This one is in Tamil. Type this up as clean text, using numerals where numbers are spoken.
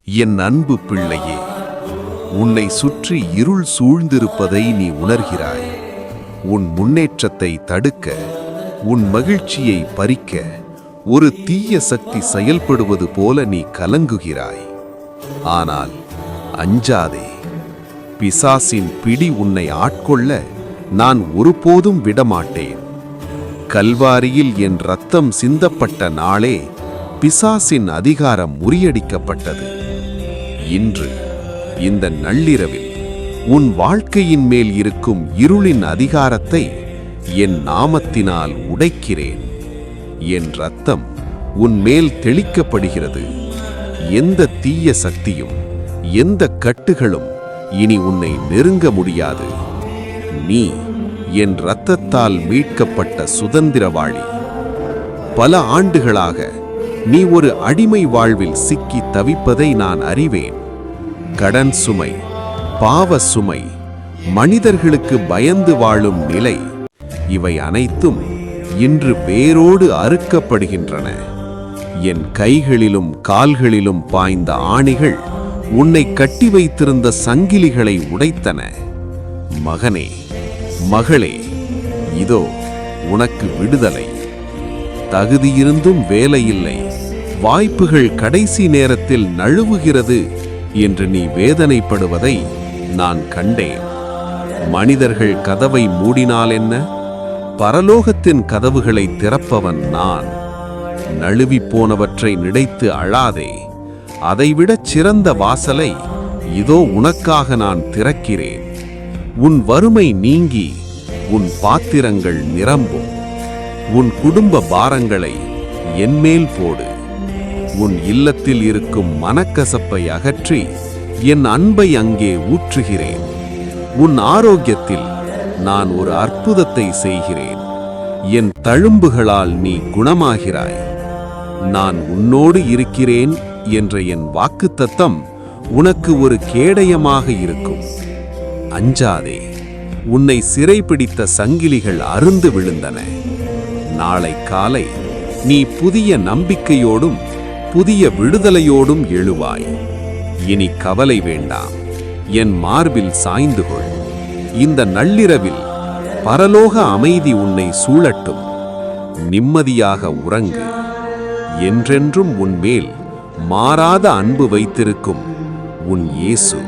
என் அன்பு பிள்ளையே, உன்னை சுற்றி இருள் சூழ்ந்திருப்பதை நீ உணர்கிறாய். உன் முன்னேற்றத்தை தடுக்க, உன் மகிழ்ச்சியை பறிக்க ஒரு தீய சக்தி செயல்படுவது போல நீ கலங்குகிறாய். ஆனால் அஞ்சாதே. பிசாசின் பிடி உன்னை ஆட்கொள்ள நான் ஒருபோதும் விடமாட்டேன். கல்வாரியில் என் இரத்தம் சிந்தப்பட்ட நாளே பிசாசின் அதிகாரம் முறியடிக்கப்பட்டது. இன்று இந்த நள்ளிரவில் உன் வாழ்க்கையின் மேல் இருக்கும் இருளின் அதிகாரத்தை என் நாமத்தினால் உடைக்கிறேன். என் இரத்தம் உன் மேல் தெளிக்கப்படுகிறது. எந்த தீய சக்தியும் எந்த கட்டுகளும் இனி உன்னை நெருங்க முடியாது. நீ என் இரத்தத்தால் மீட்கப்பட்ட சுதந்திரவாளி. பல ஆண்டுகளாக நீ ஒரு அடிமை வாழ்வில் சிக்கி தவிப்பதை நான் அறிவேன். கடன் சுமை, பாவ சுமை, மனிதர்களுக்கு பயந்து வாழும் நிலை, இவை அனைத்தும் இன்று வேரோடு அறுக்கப்படுகின்றன. என் கைகளிலும் கால்களிலும் பாய்ந்த ஆணிகள் உன்னை கட்டி வைத்திருந்த சங்கிலிகளை உடைத்தன. மகனே, மகளே, இதோ உனக்கு விடுதலை. தகுதியிருந்தும் வேலையில்லை, வாய்ப்புகள் கடைசி நேரத்தில் நழுவுகிறது என்று நீ வேதனைப்படுவதை நான் கண்டேன். மனிதர்கள் கதவை மூடினால் என்ன, பரலோகத்தின் கதவுகளை திறப்பவன் நான். நழுவிப்போனவற்றை நினைத்து அழாதே. அதைவிடச் சிறந்த வாசலை இதோ உனக்காக நான் திறக்கிறேன். உன் வறுமை நீங்கி உன் பாத்திரங்கள் நிரம்பும். உன் குடும்ப பாரங்களை என்மேல் போடு. உன் இல்லத்தில் இருக்கும் மனக்கசப்பை அகற்றி என் அன்பை அங்கே ஊற்றுகிறேன். உன் ஆரோக்கியத்தில் நான் ஒரு அற்புதத்தை செய்கிறேன். என் தழும்புகளால் நீ குணமாகிறாய். நான் உன்னோடு இருக்கிறேன் என்ற என் வாக்குத்தத்தம் உனக்கு ஒரு கேடயமாக இருக்கும். அஞ்சாதே. உன்னை சிறைபிடித்த சங்கிலிகள் அறுந்து விழுந்தன. நாளை காலை நீ புதிய நம்பிக்கையோடும் புதிய விடுதலையோடும் எழுவாய். இனி கவலை வேண்டாம். என் மார்பில் சாய்ந்து கொள். இந்த நள்ளிரவில் பரலோக அமைதி உன்னை சூழட்டும். நிம்மதியாக உறங்கு. என்றென்றும் உன்மேல் மாறாத அன்பு வைத்திருக்கும் உன் இயேசு.